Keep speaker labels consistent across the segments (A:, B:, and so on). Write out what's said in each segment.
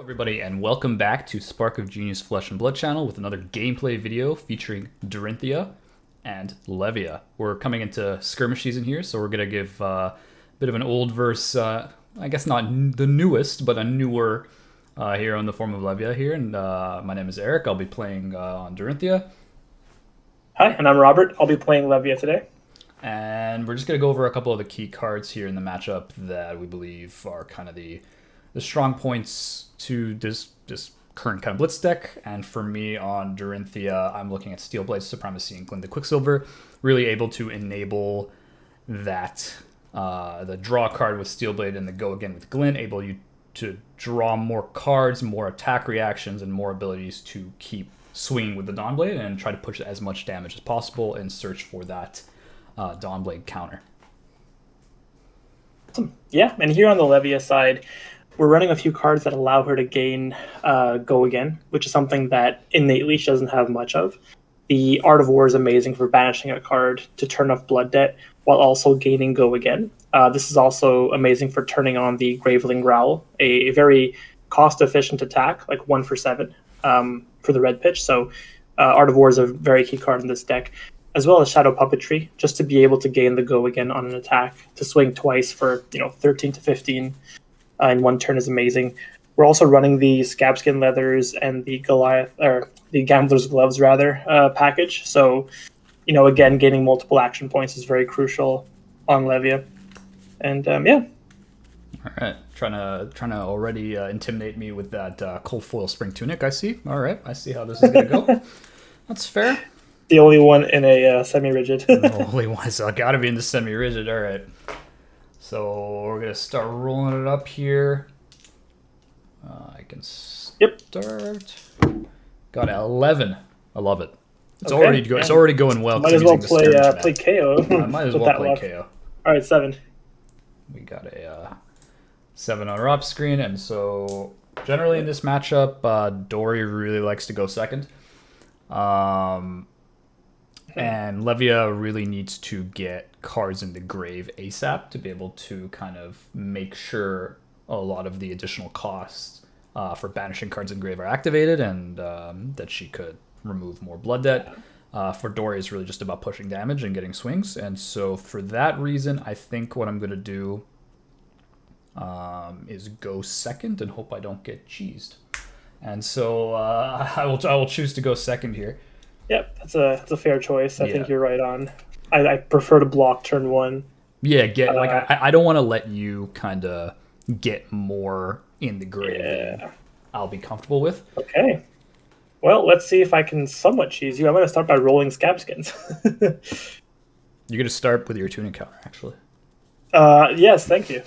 A: Everybody, and welcome back to Spark of Genius Flesh and Blood channel with another gameplay video featuring Dorinthea and Levia. We're coming into skirmish season here, so we're going to give a bit of an old verse, I guess not the newest, but a newer hero in the form of Levia here. And my name is Eric. I'll be playing on Dorinthea.
B: Hi, and I'm Robert. I'll be playing Levia today.
A: And we're just going to go over a couple of the key cards here in the matchup that we believe are kind of the strong points to this current kind of Blitz deck. And for me on Dorinthea, I'm looking at Steelblade Supremacy and Glinda Quicksilver, really able to enable that the draw card with Steelblade and the go again with Glint, able you to draw more cards, more attack reactions, and more abilities to keep swinging with the Dawnblade and try to push as much damage as possible and search for that Dawnblade counter.
B: Yeah, and here on the Levia side, we're running a few cards that allow her to gain Go Again, which is something that innately she doesn't have much of. The Art of War is amazing for banishing a card to turn off Blood Debt while also gaining Go Again. This is also amazing for turning on the Graveling Growl, a very cost-efficient attack, like 1 for 7 for the red pitch. So Art of War is a very key card in this deck, as well as Shadow Puppetry, just to be able to gain the Go Again on an attack, to swing twice for 13 to 15 in one turn is amazing. We're also running the Scabskin Leathers and the the Gambler's Gloves package. So, again, gaining multiple action points is very crucial on Levia. And yeah.
A: All right, trying to already intimidate me with that cold foil spring tunic. I see. All right, I see how this is gonna go. That's fair.
B: The only one in a semi-rigid.
A: The only one, so I gotta be in the semi-rigid. All right. So we're gonna start rolling it up here. I can start. Got 11. I love it. It's
B: okay.
A: It's already going well.
B: Might as well play KO.
A: I might as well play KO.
B: All right, 7.
A: We got a 7 on our up screen, and so generally in this matchup, Dory really likes to go second. And Levia really needs to get cards in the grave ASAP to be able to kind of make sure a lot of the additional costs for banishing cards in grave are activated, and that she could remove more blood debt. For Dory, it's really just about pushing damage and getting swings. And so for that reason, I think what I'm going to do is go second and hope I don't get cheesed. And so I will choose to go second here.
B: Yep, that's a fair choice. I think you're right on. I prefer to block turn 1.
A: Yeah, I don't want to let you kind of get more in the grave than I'll be comfortable with.
B: Okay. Well, let's see if I can somewhat cheese you. I'm going to start by rolling Scabskins.
A: You're going to start with your tuning counter, actually.
B: Yes, thank you.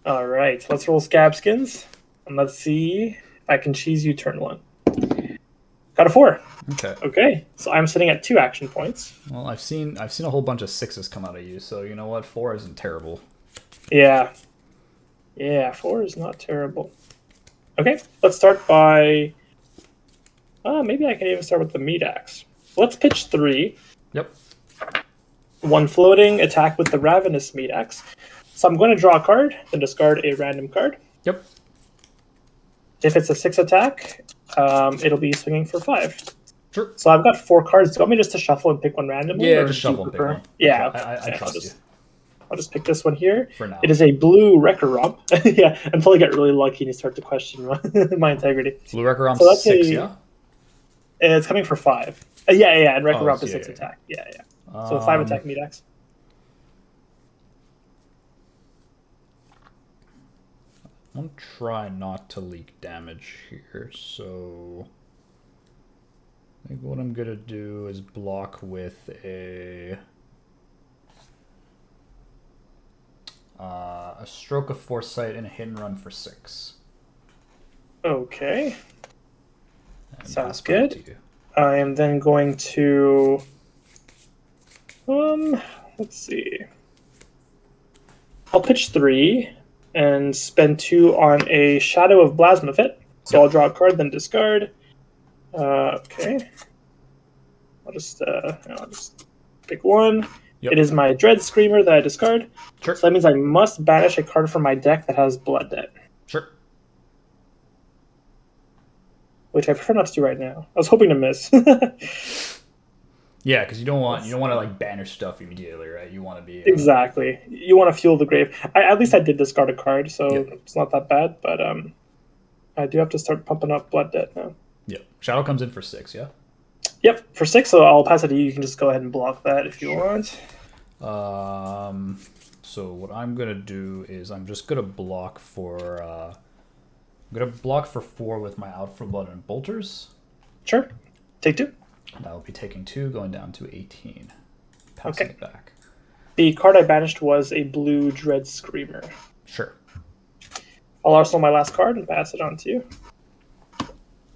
B: All right, let's roll Scabskins, and let's see if I can cheese you turn 1. Got a 4. Okay. So I'm sitting at 2 action points.
A: Well, I've seen a whole bunch of 6s come out of you, so you know what? 4 isn't terrible.
B: Yeah, 4 is not terrible. Okay, let's start by. Maybe I can even start with the meat axe. Let's pitch 3.
A: Yep.
B: 1 floating, attack with the Ravenous meat axe. So I'm going to draw a card, then discard a random card.
A: Yep.
B: If it's a 6 attack, it'll be swinging for 5.
A: Sure.
B: So I've got 4 cards. Do you want me just to shuffle and pick one randomly?
A: Yeah, just shuffle and pick one.
B: Yeah,
A: I trust you.
B: I'll just pick this one here.
A: For now.
B: It is a blue Wrecker Romp. Yeah, until I get really lucky and you start to question my integrity.
A: Blue Wrecker Romp 6, yeah?
B: It's coming for 5. Yeah, and Wrecker Romp is 6 attack. Yeah. So 5 attack meat axe.
A: I'm try not to leak damage here, so I think what I'm gonna do is block with a Stroke of Foresight and a Hit and Run for 6.
B: Okay.
A: And
B: sounds good. I am then going to let's see. I'll pitch 3 and spend 2 on a Shadow of Blasmafit. So I'll draw a card, then discard. Okay. I'll just pick 1.
A: Yep.
B: It is my Dread Screamer that I discard.
A: Sure.
B: So that means I must banish a card from my deck that has Blood Debt.
A: Sure.
B: Which I prefer not to do right now. I was hoping to miss.
A: Yeah, because you don't want to like banish stuff immediately, right? You want to be
B: Exactly. You want to fuel the grave. At least I did discard a card, so
A: Yep.
B: it's not that bad. But I do have to start pumping up Blood Debt now.
A: Yeah. Shadow comes in for 6, yeah?
B: Yep, for 6, so I'll pass it to you. You can just go ahead and block that if you want.
A: So what I'm gonna do is I'm just gonna block for I'm gonna block for 4 with my Out for Blood and Bolters.
B: Sure. Take 2.
A: And I'll be taking 2, going down to 18. Passing it back.
B: The card I banished was a blue Dread Screamer.
A: Sure.
B: I'll arsenal my last card and pass it on to you.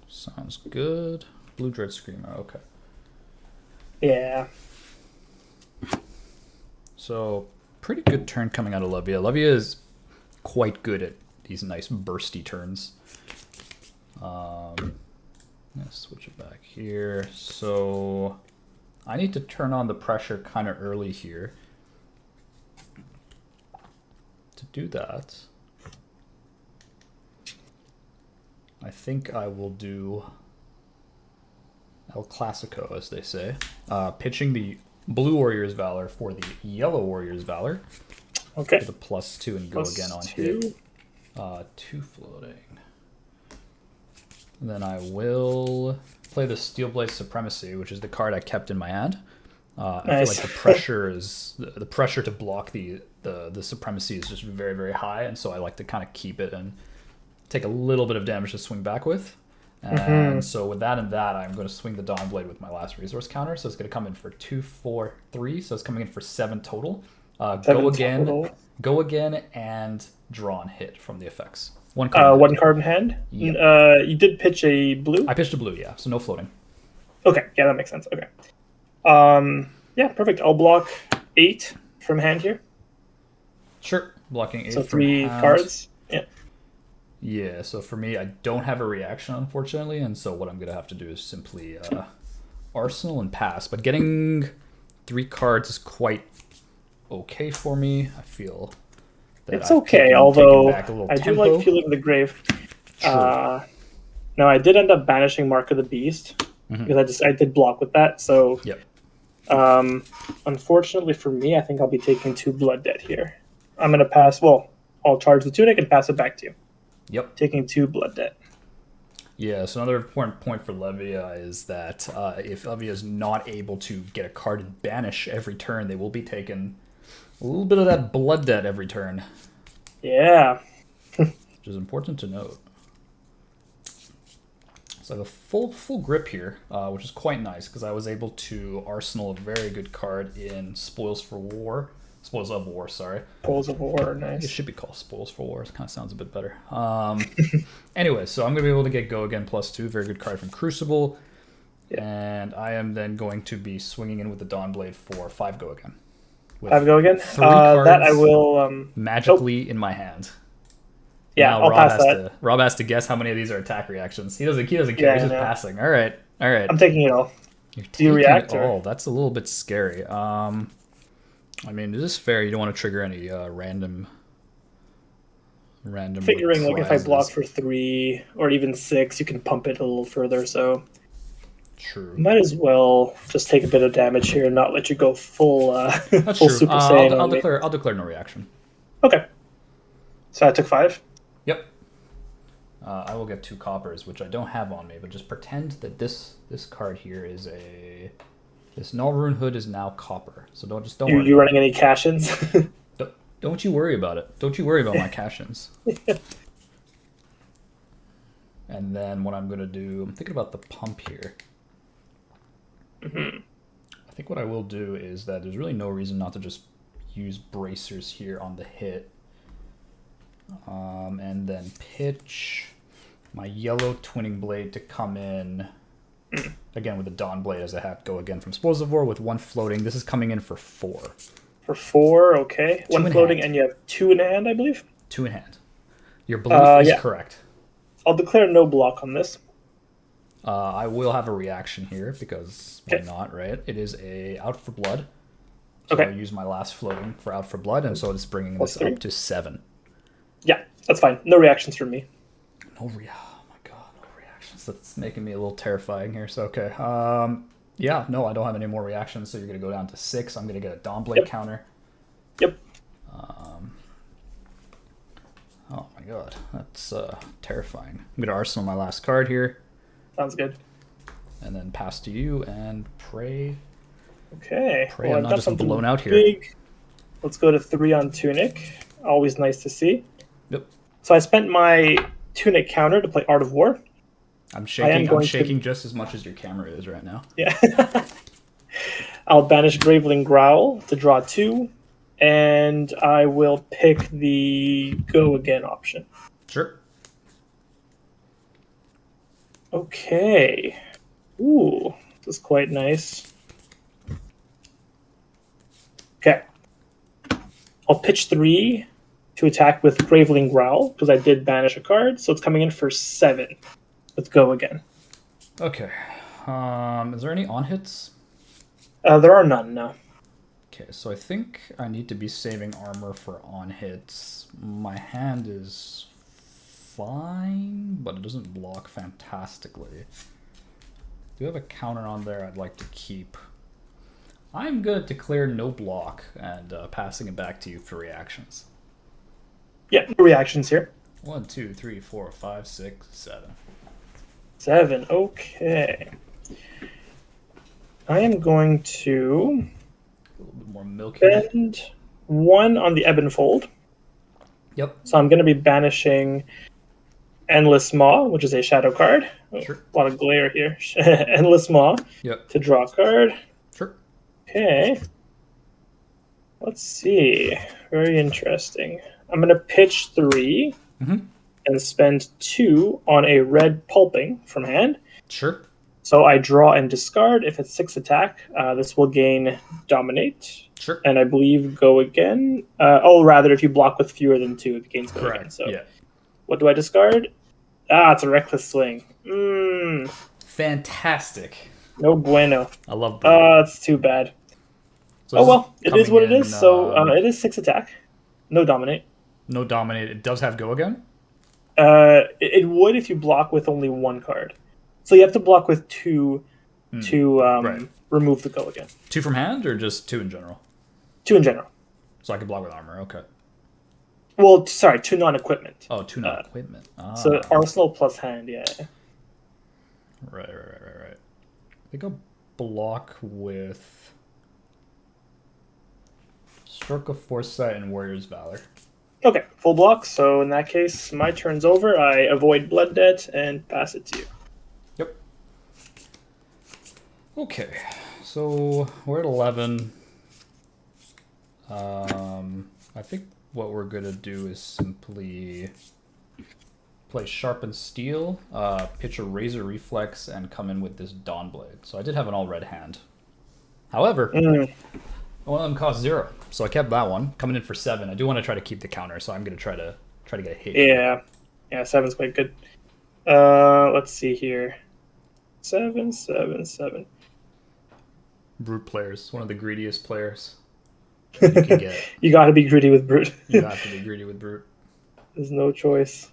A: Sounds good. Blue Dread Screamer, okay.
B: Yeah.
A: So, pretty good turn coming out of Levia. Levia is quite good at these nice bursty turns. Let's switch it back here. So, I need to turn on the pressure kind of early here. To do that, I think I will do El Clasico, as they say. Pitching the Blue Warrior's Valor for the Yellow Warrior's Valor.
B: Okay.
A: With a +2 and go again on
B: +2.
A: hit. 2 floating. And then I will play the Steelblade Supremacy, which is the card I kept in my hand. I feel like the pressure is the pressure to block the Supremacy is just very, very high, and so I like to kind of keep it and take a little bit of damage to swing back with. And so with that and that, I'm going to swing the Dawnblade with my last resource counter. So it's going to come in for 2, 4, 3. So it's coming in for 7 total. Go again, and draw and hit from the effects. One
B: card in hand. Yep. You did pitch a blue.
A: I pitched a blue, yeah. So no floating.
B: Okay, yeah, that makes sense. Okay. Yeah, perfect. I'll block 8 from hand here.
A: Sure, blocking 8.
B: So 3 cards. Yeah.
A: Yeah. So for me, I don't have a reaction, unfortunately, and so what I'm gonna have to do is simply arsenal and pass. But getting 3 cards is quite okay for me. I feel that
B: it's okay, although I do
A: tempo.
B: like fueling the grave. No, I did end up banishing Mark of the Beast because I did block with that. So,
A: yep.
B: Unfortunately for me, I think I'll be taking 2 Blood Debt here. I'm gonna pass. Well, I'll charge the tunic and pass it back to you.
A: Yep.
B: Taking 2 Blood Debt.
A: Yeah, so another important point for Levia is that if Levia is not able to get a card and banish every turn, they will be taking a little bit of that Blood Debt every turn.
B: Yeah.
A: Which is important to note. So I have a full grip here, which is quite nice because I was able to arsenal a very good card in Spoils of War, sorry.
B: Spoils of War, nice.
A: It should be called Spoils for War. It kind of sounds a bit better. Anyway, so I'm going to be able to get Go Again +2, very good card from Crucible. Yeah. And I am then going to be swinging in with the Dawnblade for 5 Go Again.
B: 5 Go Again?
A: 3 cards
B: that I will...
A: magically in my hand.
B: Yeah,
A: now
B: I'll pass that.
A: Rob has to guess how many of these are attack reactions. He doesn't care. He's just passing. All right.
B: I'm taking it all.
A: Do you react? Oh, that's a little bit scary. I mean, is this fair? You don't want to trigger any random.
B: Figuring like if I block for 3 or even 6, you can pump it a little further. So
A: true.
B: Might as well just take a bit of damage here and not let you go full
A: That's
B: full
A: true.
B: Super Saiyan.
A: I'll declare no reaction.
B: Okay. So I took 5.
A: Yep. I will get 2 coppers, which I don't have on me, but just pretend that this card here is this Null Rune Hood is now copper. So don't worry.
B: You running any cash-ins?
A: Don't you worry about it. Don't you worry about my cash-ins. And then what I'm going to do, I'm thinking about the pump here. I think what I will do is that there's really no reason not to just use bracers here on the hit. And then pitch my yellow Twinning Blade to come in. Again, with the Dawn Blade as I have Go Again from Spoils of War with 1 floating. This is coming in for 4.
B: For 4, okay. 1 floating, and you have 2 in hand, I believe?
A: 2 in hand. Your belief is correct.
B: I'll declare no block on this.
A: I will have a reaction here, because why not, right? It is a Out for Blood. So
B: Okay.
A: I use my last floating for Out for Blood, and so it's bringing
B: Plus
A: this
B: 3.
A: up to 7.
B: Yeah, that's fine. No reactions from me.
A: Oh my god, no reactions. That's making me a little terrifying here. So okay. Yeah, no, I don't have any more reactions, so you're gonna go down to 6. I'm gonna get a Dawnblade counter.
B: Yep.
A: Oh my god, that's terrifying. I'm gonna arsenal my last card here,
B: Sounds good.
A: and then pass to you and pray.
B: Okay.
A: Pray
B: well,
A: I'm
B: I've
A: not
B: got
A: just
B: something
A: blown out here.
B: big. Let's go to 3 on Tunic. Always nice to see.
A: Yep.
B: So I spent my Tunic counter to play Art of War.
A: I'm shaking. I'm
B: going
A: shaking just as much as your camera is right now.
B: Yeah. I'll banish Graveling Growl to draw 2, and I will pick the Go Again option.
A: Sure.
B: Okay. Ooh, this is quite nice. Okay. I'll pitch 3 to attack with Graveling Growl, because I did banish a card, so it's coming in for 7. Let's Go Again.
A: Okay. Is there any on hits?
B: There are none, no.
A: Okay, so I think I need to be saving armor for on hits. My hand is fine, but it doesn't block fantastically. Do you have a counter on there I'd like to keep? I'm going to declare no block and passing it back to you for reactions.
B: Yeah, no reactions here.
A: 1, 2, 3, 4, 5, 6, 7.
B: 7, okay. I am going to
A: A little bit more milk here.
B: spend 1 on the Ebb and Fold.
A: Yep.
B: So I'm going to be banishing Endless Maw, which is a shadow card.
A: Sure.
B: A lot of glare here. Endless Maw
A: Yep.
B: to draw a card.
A: Sure.
B: Okay. Let's see. Very interesting. I'm going to pitch 3 and spend 2 on a red Pulping from hand.
A: Sure.
B: So I draw and discard. If it's 6 attack, this will gain Dominate.
A: Sure.
B: And I believe Go Again. Rather, if you block with fewer than 2, it gains Go
A: Correct.
B: Again. So
A: Yeah.
B: what do I discard? It's a Reckless Swing.
A: Fantastic.
B: No bueno.
A: I love that.
B: That's too bad.
A: So
B: Oh
A: this
B: well, it is
A: coming
B: what it
A: in,
B: is. So it is 6 attack. No Dominate.
A: No dominate. It does have go again?
B: It would if you block with only 1 card. So you have to block with 2 to
A: right.
B: remove the Go Again.
A: 2 from hand or just 2 in general?
B: 2 in general.
A: So I can block with armor. Okay.
B: Well, sorry, 2 non-equipment.
A: Oh, 2 non equipment.
B: So Arsenal plus hand, yeah.
A: Right. I think I'll block with Stroke of Foresight and Warrior's Valor.
B: Okay, full block. So in that case, my turn's over. I avoid Blood Debt and pass it to you.
A: Yep. Okay, so we're at 11. I think what we're gonna do is simply play Sharpened Steel, pitch a Razor Reflex, and come in with this Dawnblade. So I did have an all red hand. However, one of them cost 0, so I kept that one. Coming in for 7. I do want to try to keep the counter, so I'm gonna try to get a hit.
B: Yeah, 7's quite good. Let's see here. 7.
A: Brute players, one of the greediest players you can get.
B: You got to be greedy with Brute.
A: You have to be greedy with Brute.
B: There's no choice.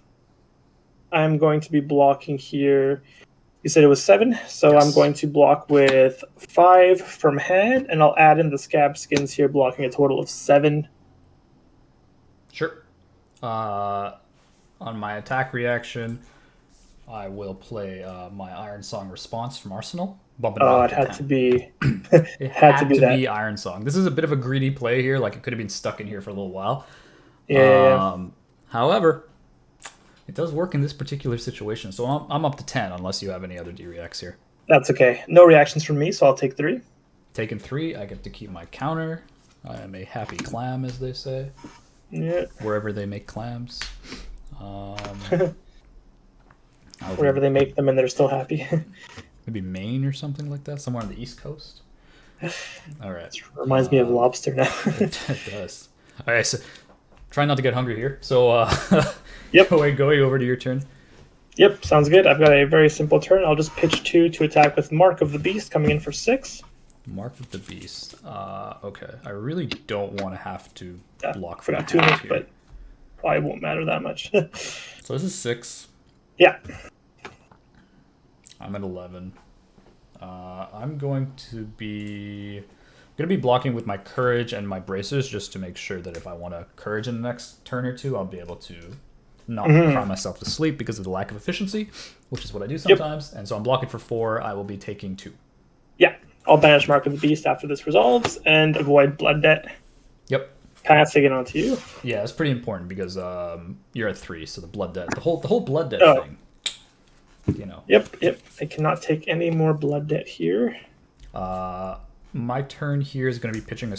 B: I'm going to be blocking here. You said it was 7, so
A: Yes.
B: I'm going to block with 5 from hand, and I'll add in the Scab Skins here, blocking a total of 7.
A: Sure. On my attack reaction, I will play my Iron Song response from Arsenal. Bumping
B: Oh,
A: up
B: it had
A: 10.
B: to be.
A: It
B: had
A: had
B: to be
A: to
B: that.
A: be Iron Song. This is a bit of a greedy play here. Like, it could have been stuck in here for a little while.
B: Yeah.
A: However, it does work in this particular situation. So I'm up to 10, unless you have any other D-reacts here.
B: That's okay. No reactions from me, so I'll take 3.
A: Taking 3, I get to keep my counter. I am a happy clam, as they say.
B: Yeah.
A: Wherever they make clams.
B: Wherever they make them and they're still happy.
A: Maybe Maine or something like that, somewhere on the East Coast. All right.
B: Reminds me of lobster now.
A: It does. All right, so try not to get hungry here. So,
B: Yep.
A: going over to your turn.
B: Yep, sounds good. I've got a very simple turn. I'll just pitch 2 to attack with Mark of the Beast, coming in for 6.
A: Mark with the beast. Okay. I really don't want to have to block for
B: forgot
A: the hand
B: tunic,
A: here.
B: but probably won't matter that much.
A: So this is 6.
B: Yeah.
A: I'm at 11. I'm going to be blocking with my courage and my bracers just to make sure that if I want to courage in the next turn or two, I'll be able to not cry myself to sleep because of the lack of efficiency, which is what I do sometimes. Yep. And so I'm blocking for 4. I will be taking 2.
B: Yeah. I'll banish Mark of the Beast after this resolves and avoid blood debt.
A: Yep.
B: Passing it on to you.
A: Yeah, it's pretty important because you're at 3, so the blood debt, the whole blood debt thing. You know.
B: Yep. I cannot take any more blood debt here.
A: My turn here is going to be pitching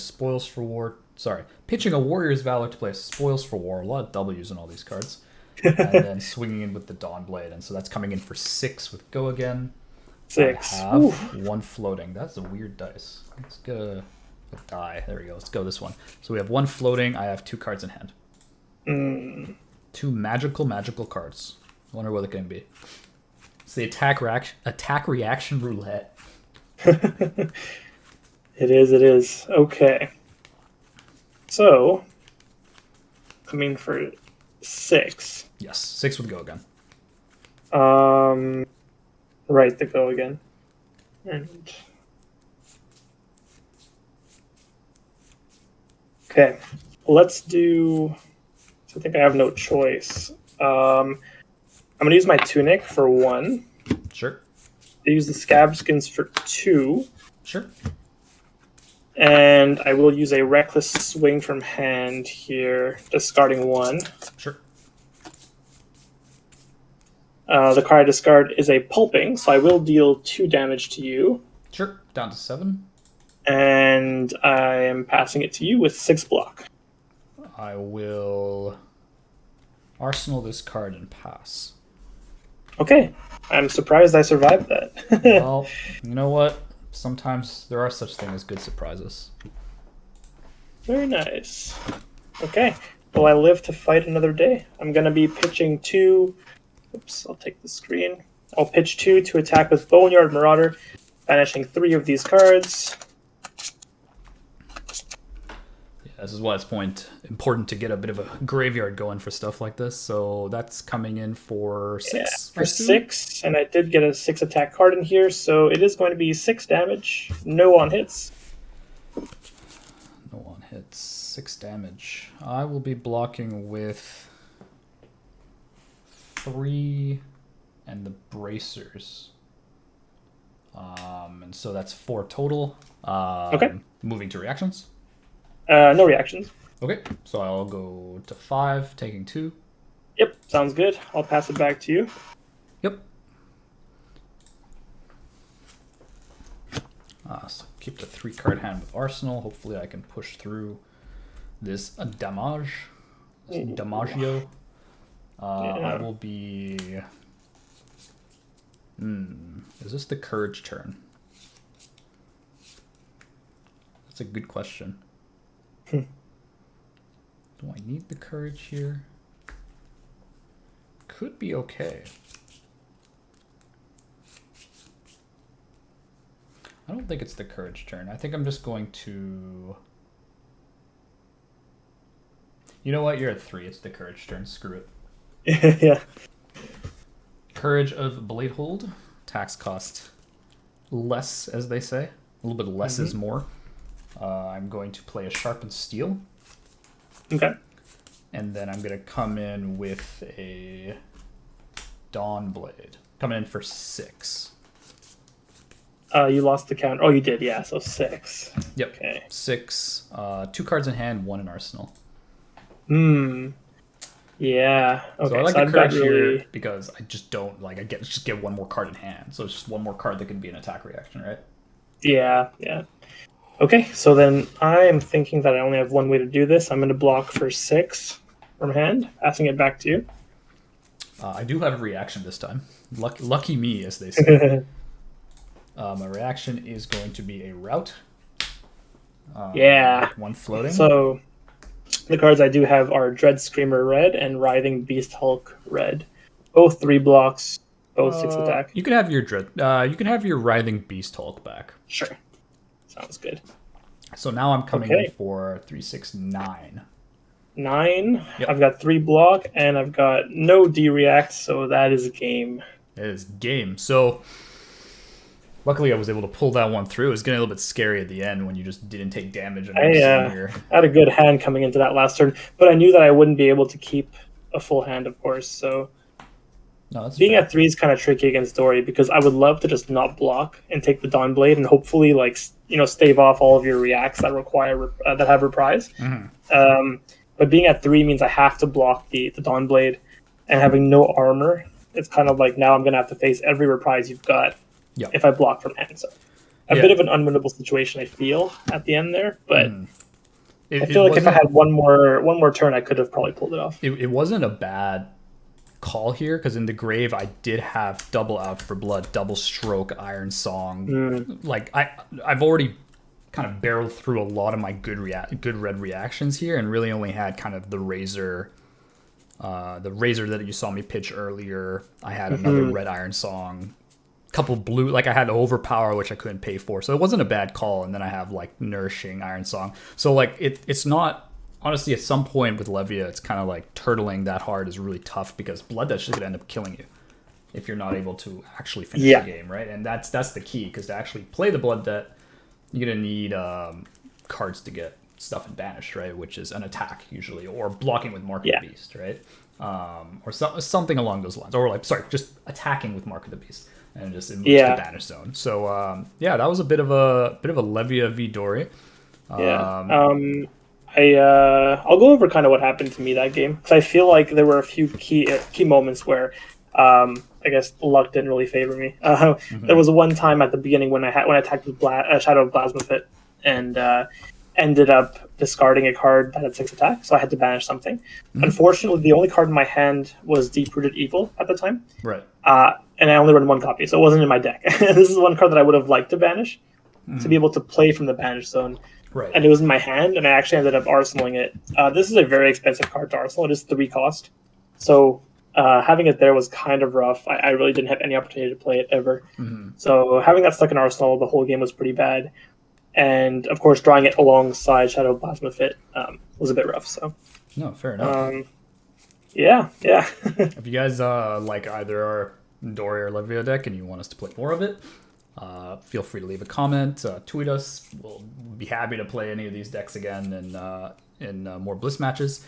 A: pitching a Warrior's Valor to play a Spoils for War. A lot of W's in all these cards. And then swinging in with the Dawn Blade. And so that's coming in for 6 with Go Again.
B: 6.
A: I have 1 floating. That's a weird dice. Let's get a die. There we go. Let's go this one. So we have 1 floating. I have 2 cards in hand. 2 magical cards. I wonder what it can be. It's the attack reaction roulette.
B: It is. Okay. So, coming for 6.
A: Yes, 6 would Go Again.
B: Right, the Go Again. And okay, let's do. So I think I have no choice. I'm gonna use my tunic for 1.
A: Sure.
B: Use the scab skins for 2.
A: Sure.
B: And I will use a reckless swing from hand here, discarding 1.
A: Sure.
B: The card I discard is a pulping, so I will deal 2 damage to you.
A: Sure. Down to 7.
B: And I am passing it to you with 6 block.
A: I will arsenal this card and pass.
B: Okay. I'm surprised I survived that.
A: Well, you know what? Sometimes there are such things as good surprises.
B: Very nice. Okay. Well, I live to fight another day. I'm going to be pitching 2. Oops, I'll take the screen. I'll pitch 2 to attack with Boneyard Marauder, banishing 3 of these cards.
A: Yeah, this is why it's important to get a bit of a graveyard going for stuff like this. So that's coming in for 6.
B: Yeah, for 6, and I did get a 6 attack card in here, so it is going to be 6 damage. No on hits.
A: No on hits. 6 damage. I will be blocking with 3 and the bracers. And so that's 4 total.
B: Okay.
A: Moving to reactions.
B: No reactions.
A: Okay, so I'll go to 5, taking 2.
B: Yep, sounds good. I'll pass it back to you.
A: Yep. So keep the 3-card hand with Arsenal. Hopefully I can push through this damage. This damagio. I will be... Is this the courage turn? That's a good question. Do I need the courage here? Could be okay. I don't think it's the courage turn. I think I'm just going to... You know what? You're at 3. It's the courage turn. Screw it.
B: Yeah.
A: Courage of Blade Hold. Tax cost less, as they say. A little bit less is more. I'm going to play a Sharpened Steel.
B: Okay.
A: And then I'm going to come in with a Dawn Blade. Coming in for 6.
B: You lost the count. Oh, you did, yeah. So 6.
A: Yep.
B: Okay.
A: 6. 2 cards in hand, 1 in arsenal.
B: Yeah. Okay.
A: So I like the courage here because I just don't like. I just get 1 more card in hand. So it's just 1 more card that can be an attack reaction, right?
B: Yeah. Okay. So then I am thinking that I only have 1 way to do this. I'm going to block for 6 from hand, passing it back to you.
A: I do have a reaction this time. Lucky me, as they say. My reaction is going to be a rout.
B: Yeah.
A: 1 floating.
B: So the cards I do have are Dread Screamer red and Writhing Beast Hulk red. Both 3 blocks, both 6 attack.
A: You can have your you can have your Writhing Beast Hulk back.
B: Sure. Sounds good.
A: So now I'm coming in
B: Okay.
A: for 369.
B: 9.
A: Yep.
B: I've got 3 block, and I've got no D-react, so that is a game.
A: It is game. So luckily I was able to pull that one through. It was getting a little bit scary at the end when you just didn't take damage. And I'm sitting here.
B: I had a good hand coming into that last turn, but I knew that I wouldn't be able to keep a full hand, of course, so...
A: No, that's
B: Being
A: fair.
B: at 3 is kind of tricky against Dory because I would love to just not block and take the Dawn Blade and hopefully, like, stave off all of your reacts that require that have reprise. But being at 3 means I have to block the Dawn Blade, and having no armor, it's kind of like now I'm going to have to face every reprise you've got if I block from hand. So a bit of an unwinnable situation, I feel, at the end there, but I feel like if I had one more turn, I could have probably pulled it off.
A: It wasn't a bad call here because in the grave I did have double out for blood, double stroke, Iron Song. Like I've already kind of barreled through a lot of my good red reactions here and really only had kind of the razor that you saw me pitch earlier. I had another red Iron Song, couple blue, like I had overpower which I couldn't pay for, so it wasn't a bad call. And then I have like nourishing Iron Song, so like it's not. Honestly, at some point with Levia, it's kind of like turtling that hard is really tough because Blood Dutch is going to end up killing you if you're not able to actually finish the game, right? And that's the key, because to actually play the Blood Debt, you're going to need cards to get stuff and banished, right? Which is an attack usually, or blocking with Mark of the Beast, right? Or something along those lines, or like just attacking with Mark of the Beast and just moves to banish zone. So that was a bit of a Levia v Dory.
B: I'll go over kind of what happened to me that game because I feel like there were a few key moments where I guess luck didn't really favor me. There was one time at the beginning when I attacked with Shadow of Plasma Fit and ended up discarding a card that had 6 attack, so I had to banish something. Unfortunately, the only card in my hand was Deep Rooted Evil at the time,
A: right?
B: And I only run 1 copy, so it wasn't in my deck. This is one card that I would have liked to banish to be able to play from the banish zone.
A: Right.
B: And it was in my hand, and I actually ended up arsenaling it. This is a very expensive card to arsenal. It is 3 cost. So having it there was kind of rough. I really didn't have any opportunity to play it ever. So having that stuck in arsenal the whole game was pretty bad. And, of course, drawing it alongside Shadow Plasma Fit was a bit rough. So
A: no, fair enough.
B: Yeah.
A: If you guys like either our Dory or Levia deck and you want us to play more of it, feel free to leave a comment, tweet us. We'll be happy to play any of these decks again in more Blitz matches.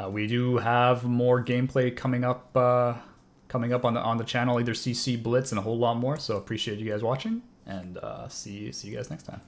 A: We do have more gameplay coming up on the channel, either CC Blitz and a whole lot more. So appreciate you guys watching, and see you guys next time.